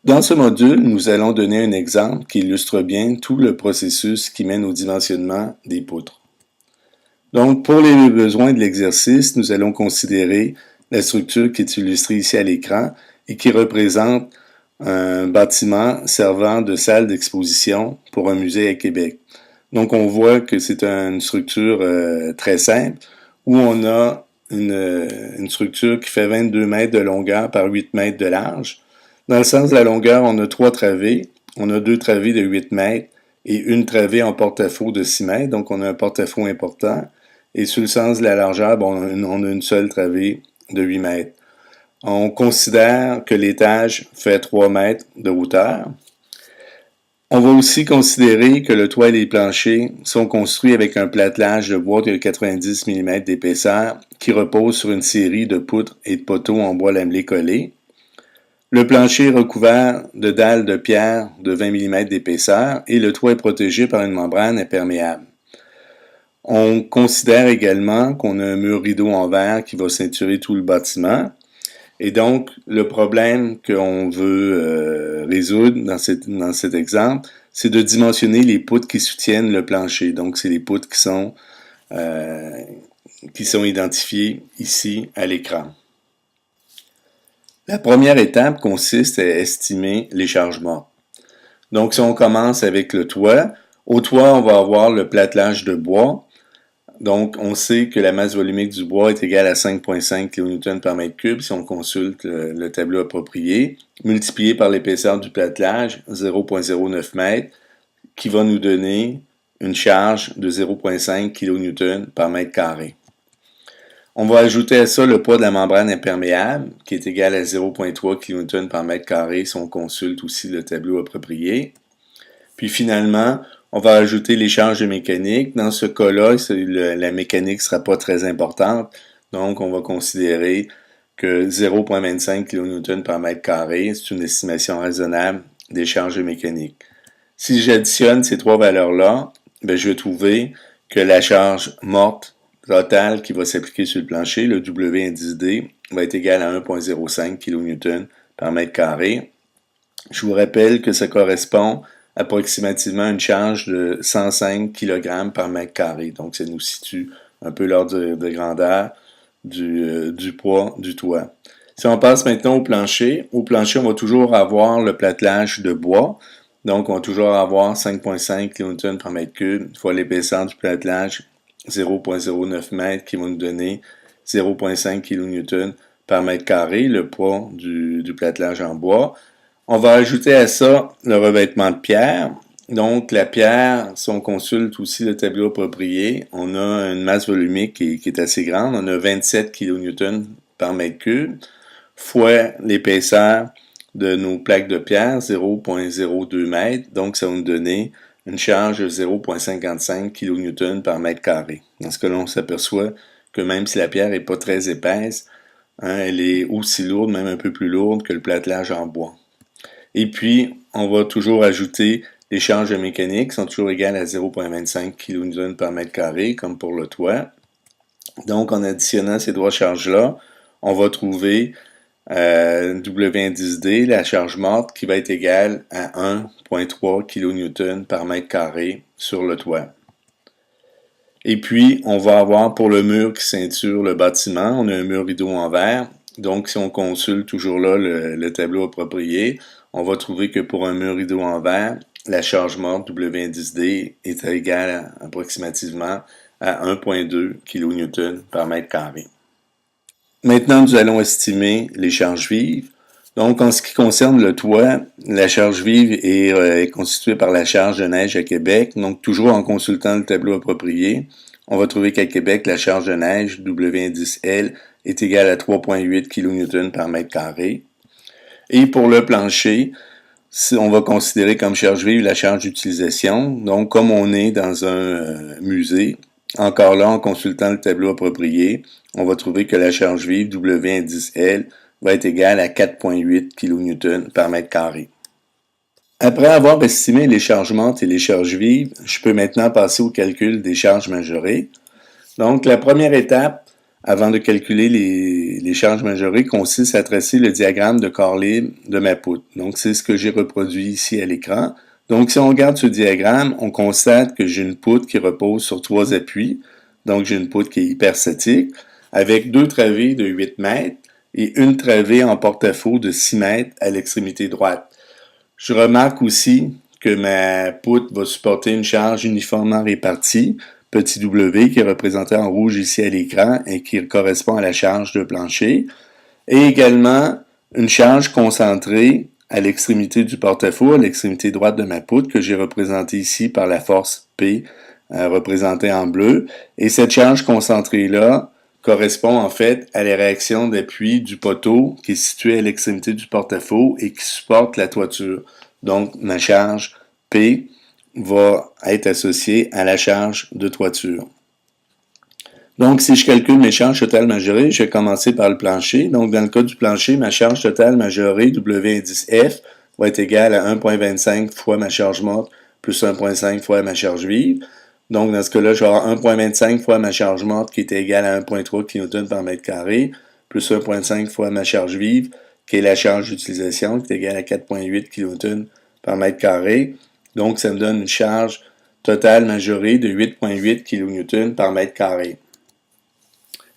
Dans ce module, nous allons donner un exemple qui illustre bien tout le processus qui mène au dimensionnement des poutres. Donc, pour les besoins de l'exercice, nous allons considérer la structure qui est illustrée ici à l'écran et qui représente un bâtiment servant de salle d'exposition pour un musée à Québec. Donc, on voit que c'est une structure très simple où on a une structure qui fait 22 mètres de longueur par 8 mètres de large. Dans le sens de la longueur, on a 3 travées. On a 2 travées de 8 mètres et une travée en porte-à-faux de 6 mètres. Donc, on a un porte-à-faux important. Et sur le sens de la largeur, bon, on a une seule travée de 8 mètres. On considère que l'étage fait 3 mètres de hauteur. On va aussi considérer que le toit et les planchers sont construits avec un platelage de bois de 90 mm d'épaisseur qui repose sur une série de poutres et de poteaux en bois lamelé collé. Le plancher est recouvert de dalles de pierre de 20 mm d'épaisseur et le toit est protégé par une membrane imperméable. On considère également qu'on a un mur rideau en verre qui va ceinturer tout le bâtiment. Et donc, le problème qu'on veut résoudre dans cet exemple, c'est de dimensionner les poutres qui soutiennent le plancher. Donc, c'est les poutres qui sont identifiées ici à l'écran. La première étape consiste à estimer les charges mortes. Donc, si on commence avec le toit, au toit, on va avoir le platelage de bois. Donc, on sait que la masse volumique du bois est égale à 5,5 kN par mètre cube si on consulte le tableau approprié, multiplié par l'épaisseur du platelage, 0,09 m, qui va nous donner une charge de 0,5 kN par mètre carré. On va ajouter à ça le poids de la membrane imperméable, qui est égal à 0,3 kN par mètre carré si on consulte aussi le tableau approprié. Puis finalement, on va ajouter les charges de mécanique. Dans ce cas-là, la mécanique ne sera pas très importante. Donc, on va considérer que 0,25 kN par mètre carré, c'est une estimation raisonnable des charges de mécanique. Si j'additionne ces trois valeurs-là, je vais trouver que la charge morte totale qui va s'appliquer sur le plancher, le W indice D, va être égal à 1,05 kN par mètre carré. Je vous rappelle que ça correspond approximativement à une charge de 105 kg par mètre carré. Donc, ça nous situe un peu l'ordre de grandeur du poids du toit. Si on passe maintenant au plancher, on va toujours avoir le platelage de bois. Donc, on va toujours avoir 5,5 kN par mètre cube fois l'épaisseur du platelage, 0,09 m, qui va nous donner 0,5 kN par mètre carré, le poids du platelage en bois. On va ajouter à ça le revêtement de pierre. Donc, la pierre, si on consulte aussi le tableau approprié, on a une masse volumique qui est assez grande. On a 27 kN par mètre cube, fois l'épaisseur de nos plaques de pierre, 0,02 m. Donc, ça va nous donner une charge de 0,55 kN par mètre carré. Dans ce cas-là, on s'aperçoit que même si la pierre n'est pas très épaisse, elle est aussi lourde, même un peu plus lourde que le platelage en bois. Et puis, on va toujours ajouter les charges mécaniques qui sont toujours égales à 0,25 kN par mètre carré, comme pour le toit. Donc, en additionnant ces trois charges-là, on va trouver W indice D, la charge morte, qui va être égale à 1,3 kN par mètre carré sur le toit. Et puis, on va avoir pour le mur qui ceinture le bâtiment, on a un mur rideau en verre. Donc, si on consulte toujours là le tableau approprié, on va trouver que pour un mur rideau en verre, la charge morte W indice D est égale approximativement à 1,2 kN par mètre carré. Maintenant, nous allons estimer les charges vives. Donc, en ce qui concerne le toit, la charge vive est constituée par la charge de neige à Québec. Donc, toujours en consultant le tableau approprié, on va trouver qu'à Québec, la charge de neige, W indice L, est égale à 3,8 kN par mètre carré. Et pour le plancher, on va considérer comme charge vive la charge d'utilisation. Donc, comme on est dans un musée, encore là, en consultant le tableau approprié, on va trouver que la charge vive, W indice L, va être égale à 4,8 kN par mètre carré. Après avoir estimé les charges mortes et les charges vives, je peux maintenant passer au calcul des charges majorées. Donc, la première étape, avant de calculer les charges majorées, consiste à tracer le diagramme de corps libre de ma poutre. Donc, c'est ce que j'ai reproduit ici à l'écran. Donc, si on regarde ce diagramme, on constate que j'ai une poutre qui repose sur 3 appuis. Donc, j'ai une poutre qui est hyperstatique, avec 2 travées de 8 mètres et une travée en porte-à-faux de 6 mètres à l'extrémité droite. Je remarque aussi que ma poutre va supporter une charge uniformément répartie, petit w, qui est représenté en rouge ici à l'écran et qui correspond à la charge de plancher, et également une charge concentrée à l'extrémité du porte-à-faux, à l'extrémité droite de ma poutre, que j'ai représentée ici par la force P, représentée en bleu. Et cette charge concentrée-là correspond en fait à la réaction d'appui du poteau qui est situé à l'extrémité du porte-à-faux et qui supporte la toiture. Donc, ma charge P va être associée à la charge de toiture. Donc, si je calcule mes charges totales majorées, je vais commencer par le plancher. Donc, dans le cas du plancher, ma charge totale majorée, W indice F, va être égale à 1,25 fois ma charge morte plus 1,5 fois ma charge vive. Donc, dans ce cas-là, je vais avoir 1,25 fois ma charge morte qui est égale à 1,3 kN par mètre carré, plus 1,5 fois ma charge vive, qui est la charge d'utilisation, qui est égale à 4,8 kN par mètre carré. Donc, ça me donne une charge totale majorée de 8,8 kN par mètre carré.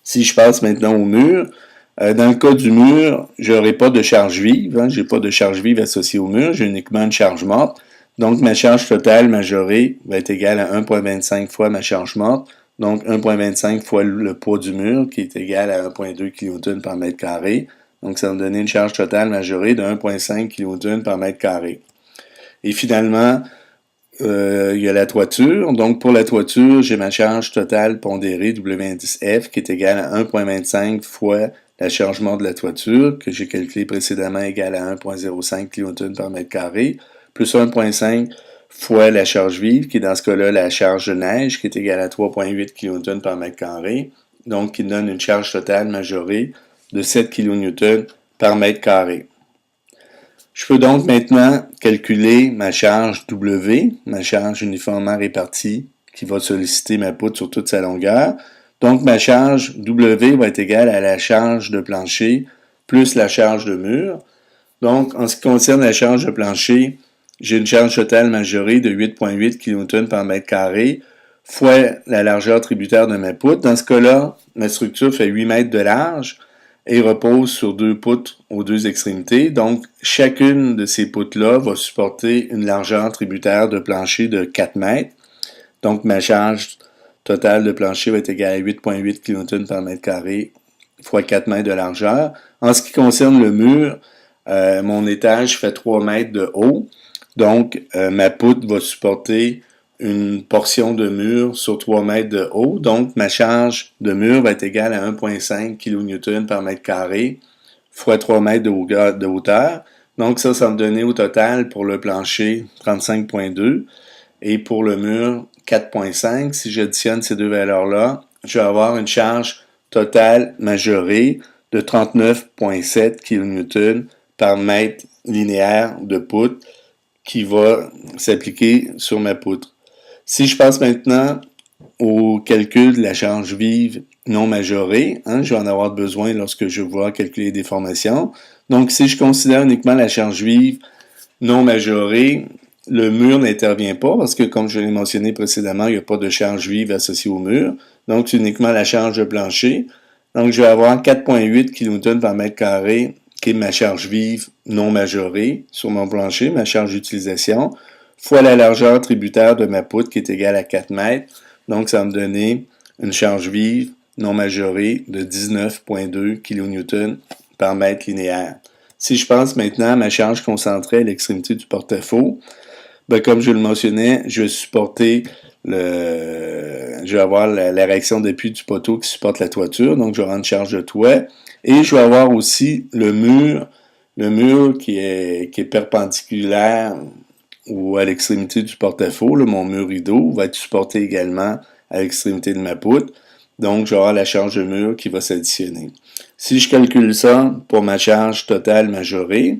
Si je passe maintenant au mur, dans le cas du mur, je n'aurai pas de charge vive, je n'ai pas de charge vive associée au mur, j'ai uniquement une charge morte. Donc, ma charge totale majorée va être égale à 1,25 fois ma charge morte, donc 1,25 fois le poids du mur, qui est égal à 1,2 kN par mètre carré. Donc, ça va me donner une charge totale majorée de 1,5 kN par mètre carré. Et finalement, il y a la toiture. Donc, pour la toiture, j'ai ma charge totale pondérée W indice F qui est égale à 1,25 fois la charge morte de la toiture, que j'ai calculé précédemment égale à 1,05 kN par mètre carré, plus 1,5 fois la charge vive, qui est dans ce cas-là la charge de neige, qui est égale à 3,8 kN par mètre carré, donc qui donne une charge totale majorée de 7 kN par mètre carré. Je peux donc maintenant calculer ma charge W, ma charge uniformément répartie, qui va solliciter ma poutre sur toute sa longueur. Donc, ma charge W va être égale à la charge de plancher plus la charge de mur. Donc, en ce qui concerne la charge de plancher, j'ai une charge totale majorée de 8,8 kN par mètre carré fois la largeur tributaire de ma poutre. Dans ce cas-là, ma structure fait 8 mètres de large et repose sur 2 poutres aux 2 extrémités. Donc, chacune de ces poutres-là va supporter une largeur tributaire de plancher de 4 mètres. Donc, ma charge totale de plancher va être égale à 8,8 kN par mètre carré fois 4 mètres de largeur. En ce qui concerne le mur, mon étage fait 3 mètres de haut. Donc, ma poutre va supporter une portion de mur sur 3 mètres de haut. Donc, ma charge de mur va être égale à 1,5 kN par mètre carré fois 3 mètres de hauteur. Donc, ça me donnait au total pour le plancher 35,2 et pour le mur 4,5. Si j'additionne ces deux valeurs-là, je vais avoir une charge totale majorée de 39,7 kN par mètre linéaire de poutre qui va s'appliquer sur ma poutre. Si je passe maintenant au calcul de la charge vive non majorée, je vais en avoir besoin lorsque je vais calculer les déformations. Donc, si je considère uniquement la charge vive non majorée, le mur n'intervient pas parce que, comme je l'ai mentionné précédemment, il n'y a pas de charge vive associée au mur. Donc, c'est uniquement la charge de plancher. Donc, je vais avoir 4,8 kN par mètre carré qui est ma charge vive non majorée sur mon plancher, ma charge d'utilisation, fois la largeur tributaire de ma poutre qui est égale à 4 mètres. Donc, ça va me donner une charge vive non majorée de 19,2 kN par mètre linéaire. Si je pense maintenant à ma charge concentrée à l'extrémité du porte-à-faux, comme je le mentionnais, je vais avoir la réaction d'appui du poteau qui supporte la toiture, donc je vais avoir une charge de toit. Et je vais avoir aussi le mur qui est perpendiculaire ou à l'extrémité du porte-à-faux, mon mur rideau, va être supporté également à l'extrémité de ma poutre. Donc, je vais avoir la charge de mur qui va s'additionner. Si je calcule ça pour ma charge totale majorée,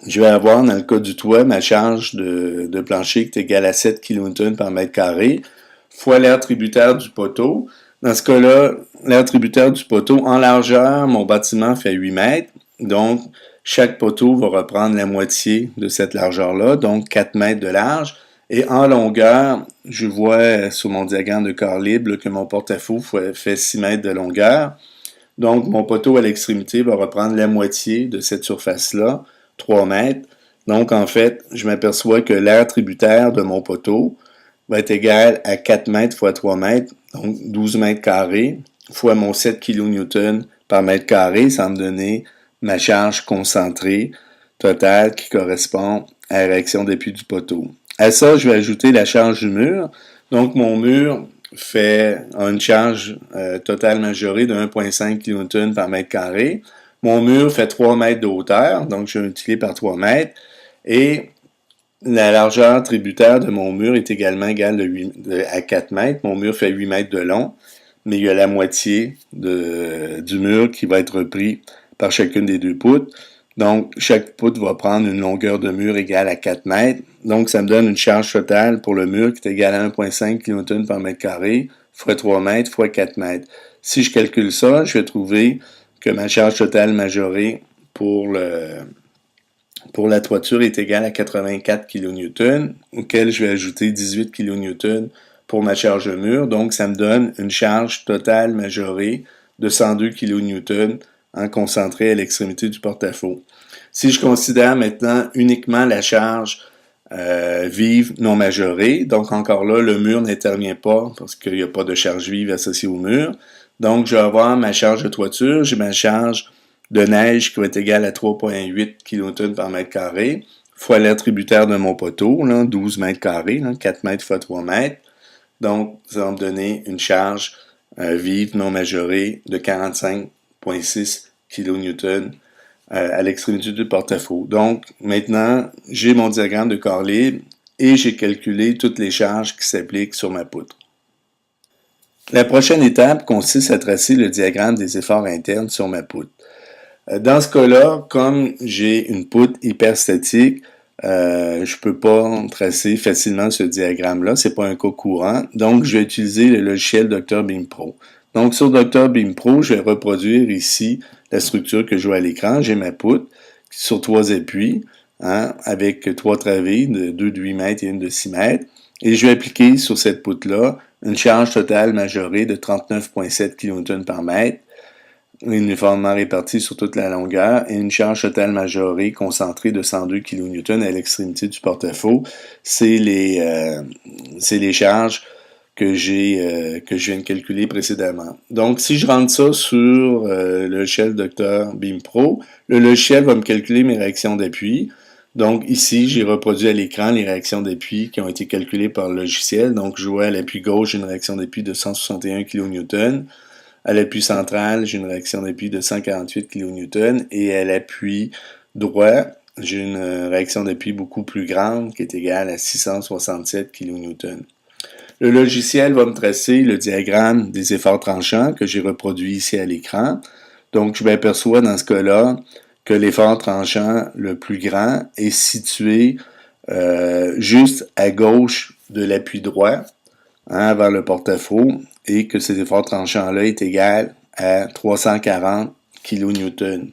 je vais avoir, dans le cas du toit, ma charge de plancher qui est égale à 7 kN par mètre carré, fois l'air tributaire du poteau. Dans ce cas-là, l'aire tributaire du poteau, en largeur, mon bâtiment fait 8 mètres. Donc, chaque poteau va reprendre la moitié de cette largeur-là, donc 4 mètres de large. Et en longueur, je vois sur mon diagramme de corps libre que mon porte-à-faux fait 6 mètres de longueur. Donc, mon poteau à l'extrémité va reprendre la moitié de cette surface-là, 3 mètres. Donc, en fait, je m'aperçois que l'aire tributaire de mon poteau va être égal à 4 mètres fois 3 mètres, donc 12 mètres carrés, fois mon 7 kN par mètre carré, ça va me donner ma charge concentrée totale qui correspond à la réaction d'appui du poteau. À ça, je vais ajouter la charge du mur. Donc, mon mur a une charge totale majorée de 1,5 kN par mètre carré. Mon mur fait 3 mètres de hauteur, donc je vais multiplier par 3 mètres. Et la largeur tributaire de mon mur est également égale à 4 mètres. Mon mur fait 8 mètres de long, mais il y a la moitié du mur qui va être repris par chacune des deux poutres. Donc, chaque poutre va prendre une longueur de mur égale à 4 mètres. Donc, ça me donne une charge totale pour le mur qui est égale à 1,5 kN par mètre carré, fois 3 mètres, fois 4 mètres. Si je calcule ça, je vais trouver que ma charge totale majorée pour la toiture est égale à 84 kN, auquel je vais ajouter 18 kN pour ma charge de mur. Donc, ça me donne une charge totale majorée de 102 kN en concentré à l'extrémité du porte-à-faux. Si je considère maintenant uniquement la charge vive non majorée, donc encore là, le mur n'intervient pas parce qu'il n'y a pas de charge vive associée au mur. Donc, je vais avoir ma charge de toiture, j'ai ma charge de neige qui va être égale à 3,8 kN par mètre carré, fois l'aire tributaire de mon poteau, là, 12 mètres carrés, là, 4 mètres fois 3 mètres. Donc, ça va me donner une charge vive non majorée de 45,6 kN à l'extrémité du porte-à-faux. Donc, maintenant, j'ai mon diagramme de corps libre et j'ai calculé toutes les charges qui s'appliquent sur ma poutre. La prochaine étape consiste à tracer le diagramme des efforts internes sur ma poutre. Dans ce cas-là, comme j'ai une poutre hyperstatique, je peux pas tracer facilement ce diagramme-là, c'est pas un cas courant, donc je vais utiliser le logiciel Dr. Beam Pro. Donc sur Dr. Beam Pro, je vais reproduire ici la structure que je vois à l'écran. J'ai ma poutre sur 3 appuis, avec 3 travées, 2 de 8 mètres et une de 6 mètres, et je vais appliquer sur cette poutre-là une charge totale majorée de 39,7 kN par mètre, uniformément répartie sur toute la longueur, et une charge totale majorée concentrée de 102 kN à l'extrémité du porte-à-faux. C'est les charges que je viens de calculer précédemment. Donc, si je rentre ça sur le logiciel Dr. Beam Pro, le logiciel va me calculer mes réactions d'appui. Donc, ici, j'ai reproduit à l'écran les réactions d'appui qui ont été calculées par le logiciel. Donc, je vois à l'appui gauche une réaction d'appui de 161 kN. À l'appui central, j'ai une réaction d'appui de 148 kN et à l'appui droit, j'ai une réaction d'appui beaucoup plus grande qui est égale à 667 kN. Le logiciel va me tracer le diagramme des efforts tranchants que j'ai reproduit ici à l'écran. Donc, je m'aperçois dans ce cas-là que l'effort tranchant le plus grand est situé juste à gauche de l'appui droit, vers le porte-à-faux, et que cet effort tranchant-là est égal à 340 kN.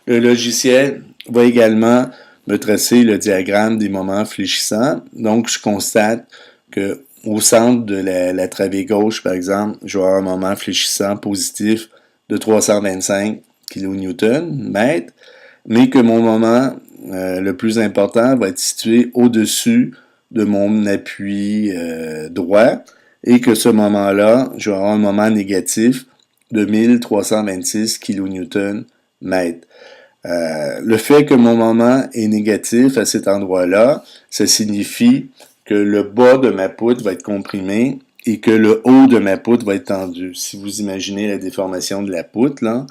Le logiciel va également me tracer le diagramme des moments fléchissants. Donc, je constate que au centre de la travée gauche, par exemple, je vais avoir un moment fléchissant positif de 325 kN, mais que mon moment le plus important va être situé au-dessus de mon appui droit, et que ce moment-là, je vais avoir un moment négatif de 1326 kN mètre. Le fait que mon moment est négatif à cet endroit-là, ça signifie que le bas de ma poutre va être comprimé et que le haut de ma poutre va être tendu. Si vous imaginez la déformation de la poutre, là,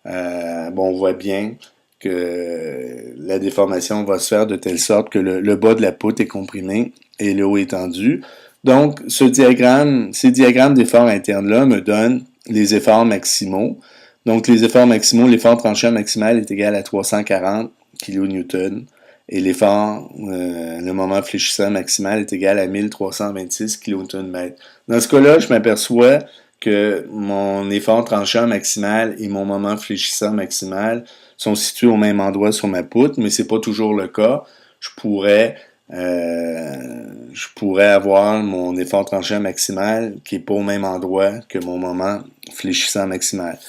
on voit bien que la déformation va se faire de telle sorte que le bas de la poutre est comprimé et le haut est tendu. Donc, ces diagrammes d'efforts internes-là me donnent les efforts maximaux. Donc, les efforts maximaux, l'effort tranchant maximal est égal à 340 kN et le moment fléchissant maximal est égal à 1326 kN mètre. Dans ce cas-là, je m'aperçois que mon effort tranchant maximal et mon moment fléchissant maximal sont situés au même endroit sur ma poutre, mais c'est pas toujours le cas. Je pourrais, je pourrais avoir mon effort tranchant maximal qui est pas au même endroit que mon moment fléchissant maximal.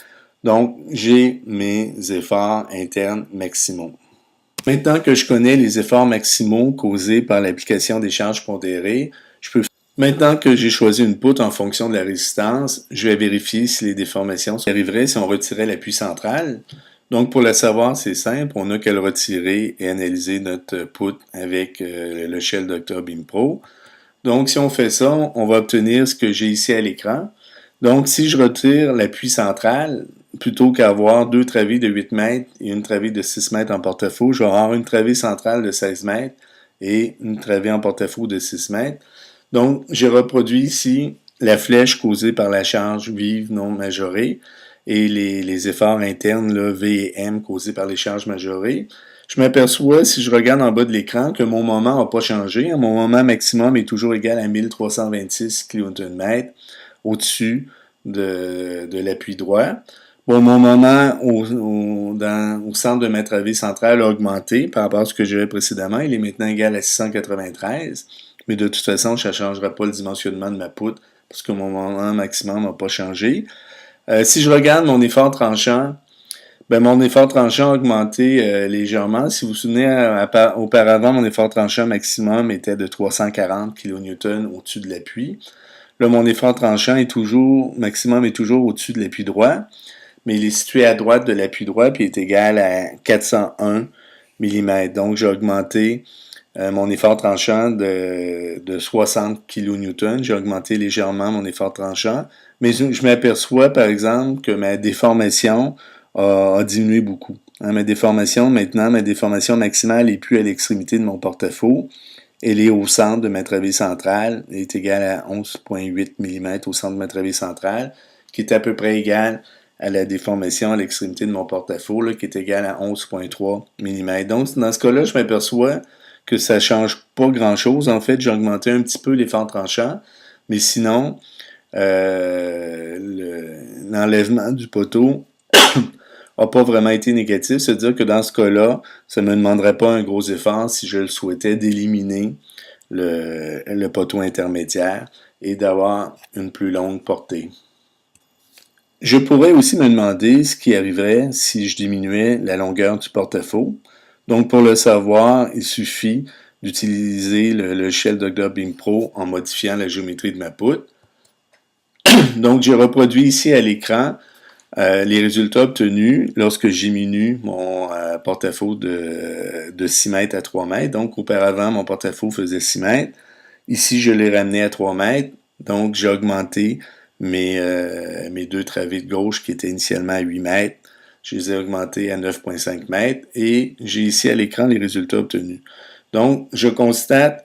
Donc, j'ai mes efforts internes maximaux. Maintenant que je connais les efforts maximaux causés par l'application des charges pondérées, je peux. Maintenant que j'ai choisi une poutre en fonction de la résistance, je vais vérifier si les déformations arriveraient si on retirait l'appui central. Donc, pour le savoir, c'est simple, on n'a qu'à le retirer et analyser notre poutre avec le Shell Dr. Beam Pro. Donc, si on fait ça, on va obtenir ce que j'ai ici à l'écran. Donc, si je retire l'appui central, plutôt qu'avoir deux travées de 8 mètres et une travée de 6 mètres en porte-à-faux, je vais avoir une travée centrale de 16 mètres et une travée en porte-à-faux de 6 mètres. Donc, j'ai reproduit ici la flèche causée par la charge vive non majorée et les efforts internes, là, V et M, causés par les charges majorées. Je m'aperçois, si je regarde en bas de l'écran, que mon moment n'a pas changé. Mon moment maximum est toujours égal à 1326 kN au-dessus de l'appui droit. Bon, mon moment au centre de ma travée centrale a augmenté par rapport à ce que j'avais précédemment. Il est maintenant égal à 693. Mais de toute façon, ça ne changera pas le dimensionnement de ma poutre parce que mon moment maximum n'a pas changé. Si je regarde mon effort tranchant, ben mon effort tranchant a augmenté légèrement. Si vous vous souvenez, auparavant, mon effort tranchant maximum était de 340 kN au-dessus de l'appui. Là, mon effort tranchant maximum est toujours au-dessus de l'appui droit, mais il est situé à droite de l'appui droit puis est égal à 401 mm. Donc, j'ai augmenté mon effort tranchant de 60 kN. J'ai augmenté légèrement mon effort tranchant, mais je m'aperçois, par exemple, que ma déformation a diminué beaucoup. Ma déformation maximale n'est plus à l'extrémité de mon porte-à-faux. Elle est au centre de ma travée centrale. Elle est égale à 11,8 mm au centre de ma travée centrale, qui est à peu près égale à la déformation à l'extrémité de mon porte-à-faux, qui est égale à 11,3 mm. Donc, dans ce cas-là, je m'aperçois que ça ne change pas grand-chose. En fait, j'ai augmenté un petit peu l'effort tranchant, mais sinon, l'enlèvement du poteau n'a pas vraiment été négatif. C'est-à-dire que dans ce cas-là, ça ne me demanderait pas un gros effort si je le souhaitais d'éliminer le poteau intermédiaire et d'avoir une plus longue portée. Je pourrais aussi me demander ce qui arriverait si je diminuais la longueur du porte-à-faux. Donc, pour le savoir, il suffit d'utiliser le logiciel Dr. Beam Pro en modifiant la géométrie de ma poutre. Donc, j'ai reproduit ici à l'écran les résultats obtenus lorsque je diminue mon porte-à-faux de 6 mètres à 3 mètres. Donc, auparavant, mon porte-à-faux faisait 6 mètres. Ici, je l'ai ramené à 3 mètres. Donc, j'ai augmenté mes deux travées de gauche qui étaient initialement à 8 mètres. Je les ai augmentés à 9,5 mètres et j'ai ici à l'écran les résultats obtenus. Donc, je constate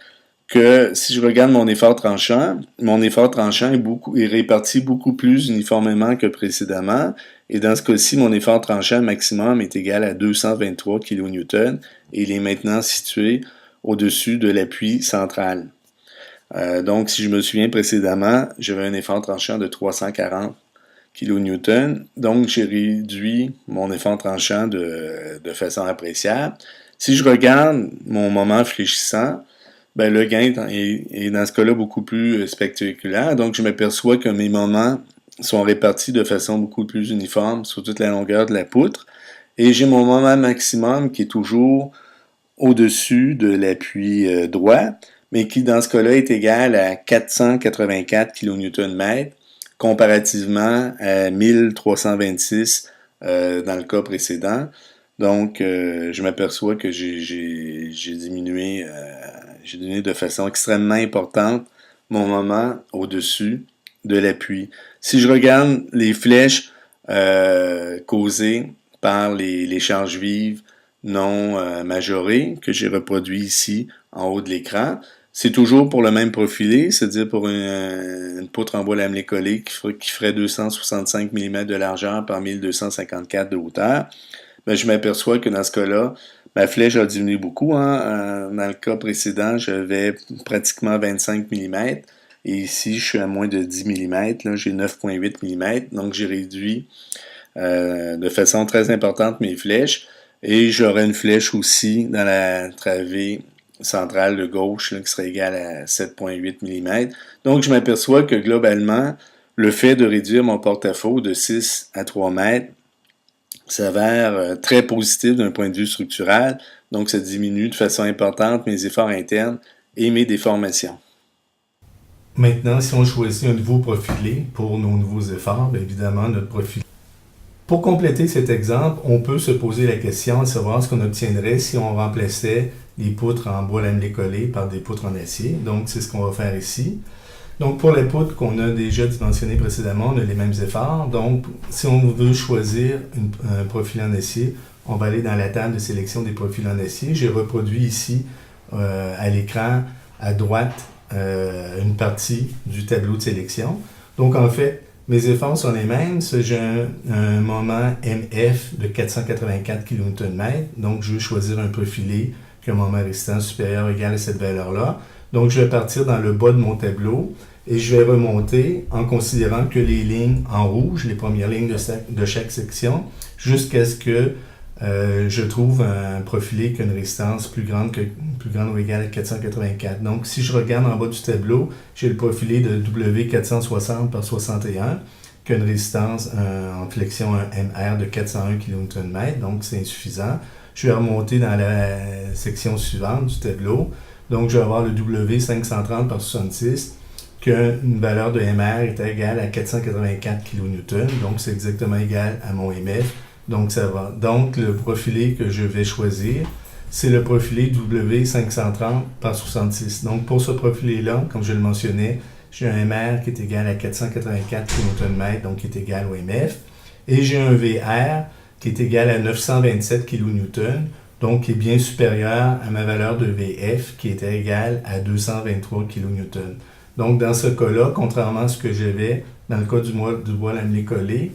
que si je regarde mon effort tranchant est réparti beaucoup plus uniformément que précédemment. Et dans ce cas-ci, mon effort tranchant maximum est égal à 223 kN et il est maintenant situé au-dessus de l'appui central. Donc, si je me souviens précédemment, j'avais un effort tranchant de 340 kN. Donc, j'ai réduit mon effort tranchant de façon appréciable. Si je regarde mon moment fléchissant, ben, le gain est dans ce cas-là beaucoup plus spectaculaire. Donc, je m'aperçois que mes moments sont répartis de façon beaucoup plus uniforme sur toute la longueur de la poutre. Et j'ai mon moment maximum qui est toujours au-dessus de l'appui droit, mais qui, dans ce cas-là, est égal à 484 kN/m, comparativement à 1326 dans le cas précédent. Donc, je m'aperçois que j'ai diminué de façon extrêmement importante mon moment au-dessus de l'appui. Si je regarde les flèches causées par les charges vives non majorées que j'ai reproduit ici en haut de l'écran, c'est toujours pour le même profilé, c'est-à-dire pour une poutre en bois lamelé collé qui ferait 265 mm de largeur par 1254 de hauteur. Ben, je m'aperçois que dans ce cas-là, ma flèche a diminué beaucoup. Dans le cas précédent, j'avais pratiquement 25 mm. Et ici, je suis à moins de 10 mm, là, j'ai 9,8 mm, donc j'ai réduit de façon très importante mes flèches. Et j'aurai une flèche aussi dans la travée centrale de gauche là, qui serait égale à 7,8 mm. Donc je m'aperçois que globalement, le fait de réduire mon porte-à-faux de 6 à 3 mètres s'avère très positif d'un point de vue structural. Donc ça diminue de façon importante mes efforts internes et mes déformations. Maintenant, si on choisit un nouveau profilé pour nos nouveaux efforts, bien évidemment, notre profilé. Pour compléter cet exemple, on peut se poser la question de savoir ce qu'on obtiendrait si on remplaçait les poutres en bois lamelé collé par des poutres en acier. Donc, c'est ce qu'on va faire ici. Donc, pour les poutres qu'on a déjà dimensionnées précédemment, on a les mêmes efforts. Donc, si on veut choisir un profil en acier, on va aller dans la table de sélection des profils en acier. J'ai reproduit ici à l'écran à droite une partie du tableau de sélection. Donc, en fait, mes efforts sont les mêmes. J'ai un moment MF de 484 kN/m. Donc, je veux choisir un profilé qui a un moment résistance supérieur ou égal à cette valeur-là. Donc, je vais partir dans le bas de mon tableau et je vais remonter en considérant que les lignes en rouge, les premières lignes de chaque section, jusqu'à ce que je trouve un profilé qui a une résistance plus grande ou égale à 484. Donc, si je regarde en bas du tableau, j'ai le profilé de W460 par 61, qui a une résistance en flexion MR de 401 kN/m, donc c'est insuffisant. Je vais remonter dans la section suivante du tableau. Donc, je vais avoir le W530 par 66, qui a une valeur de MR est égale à 484 kN, donc c'est exactement égal à mon MF. Donc, ça va. Donc, le profilé que je vais choisir, c'est le profilé W530 par 66. Donc, pour ce profilé-là, comme je le mentionnais, j'ai un MR qui est égal à 484 kN/m, donc qui est égal au MF. Et j'ai un VR qui est égal à 927 kN, donc qui est bien supérieur à ma valeur de VF, qui était égale à 223 kN. Donc, dans ce cas-là, contrairement à ce que j'avais dans le cas du bois lamelé collé,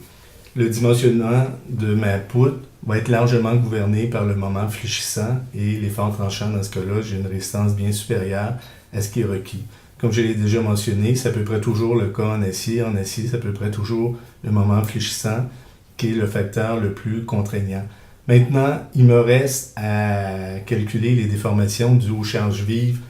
le dimensionnement de ma poutre va être largement gouverné par le moment fléchissant et l'effort tranchant. Dans ce cas-là, j'ai une résistance bien supérieure à ce qui est requis. Comme je l'ai déjà mentionné, c'est à peu près toujours le cas en acier. En acier, c'est à peu près toujours le moment fléchissant qui est le facteur le plus contraignant. Maintenant, il me reste à calculer les déformations dues aux charges vives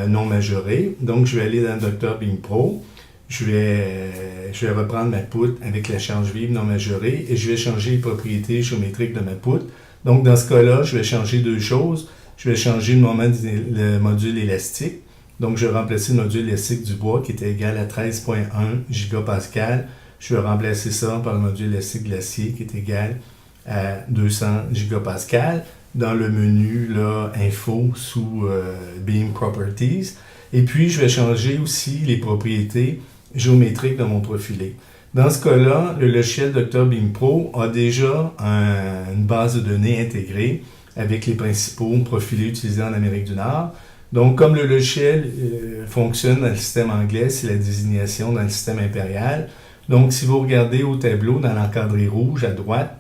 non majorées. Donc, je vais aller dans Dr. Beam Pro. Je vais reprendre ma poutre avec la charge vive non majorée et je vais changer les propriétés géométriques de ma poutre. Donc, dans ce cas-là, je vais changer deux choses. Je vais changer le module élastique. Donc, je vais remplacer le module élastique du bois qui était égal à 13,1 gigapascal. Je vais remplacer ça par le module élastique de l'acier qui est égal à 200 gigapascal dans le menu là, Info sous Beam Properties. Et puis, je vais changer aussi les propriétés géométriques de mon profilé. Dans ce cas-là, le logiciel Dr. Beam Pro a déjà une base de données intégrée avec les principaux profilés utilisés en Amérique du Nord. Donc, comme le logiciel fonctionne dans le système anglais, c'est la désignation dans le système impérial. Donc, si vous regardez au tableau, dans l'encadré rouge à droite,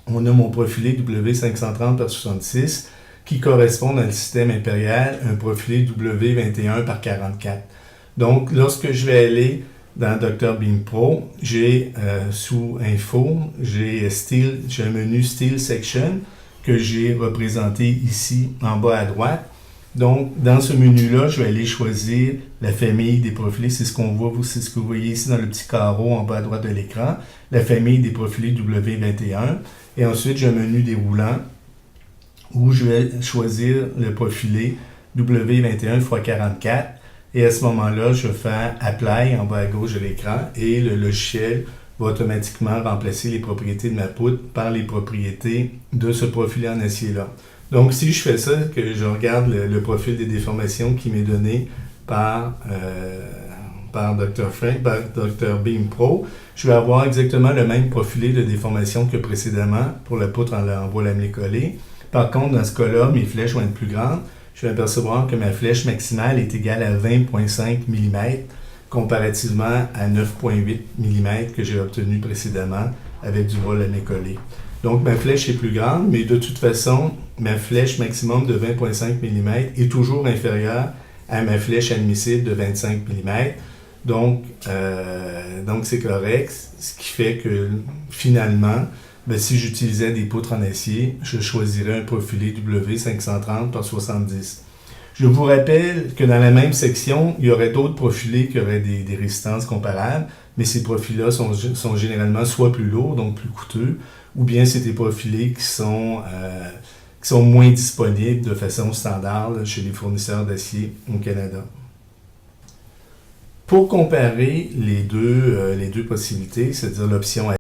on a mon profilé W530 par 66 qui correspond dans le système impérial à un profilé W21 par 44. Donc, lorsque je vais aller dans Dr. Beam Pro, j'ai sous Info, j'ai un menu Style Section que j'ai représenté ici en bas à droite. Donc, dans ce menu-là, je vais aller choisir la famille des profilés. C'est ce qu'on voit, c'est ce que vous voyez ici dans le petit carreau en bas à droite de l'écran. La famille des profilés W21. Et ensuite, j'ai un menu déroulant où je vais choisir le profilé W21 x 44. Et à ce moment-là, je vais faire Apply en bas à gauche de l'écran et le logiciel va automatiquement remplacer les propriétés de ma poutre par les propriétés de ce profilé en acier-là. Donc, si je fais ça, que je regarde le profil des déformations qui m'est donné par Dr. Beam Pro, je vais avoir exactement le même profilé de déformation que précédemment pour la poutre en bois lamelé collé. Par contre, dans ce cas-là, mes flèches vont être plus grandes. Je vais apercevoir que ma flèche maximale est égale à 20,5 mm comparativement à 9,8 mm que j'ai obtenu précédemment avec du bois lamelé collé. Donc, ma flèche est plus grande, mais de toute façon, ma flèche maximum de 20,5 mm est toujours inférieure à ma flèche admissible de 25 mm. Donc c'est correct, ce qui fait que finalement, si j'utilisais des poutres en acier, je choisirais un profilé W530 par 70. Je vous rappelle que dans la même section, il y aurait d'autres profilés qui auraient des résistances comparables, mais ces profils-là sont généralement soit plus lourds, donc plus coûteux, ou bien c'est des profilés qui sont moins disponibles de façon standard là, chez les fournisseurs d'acier au Canada. Pour comparer les deux possibilités, c'est-à-dire l'option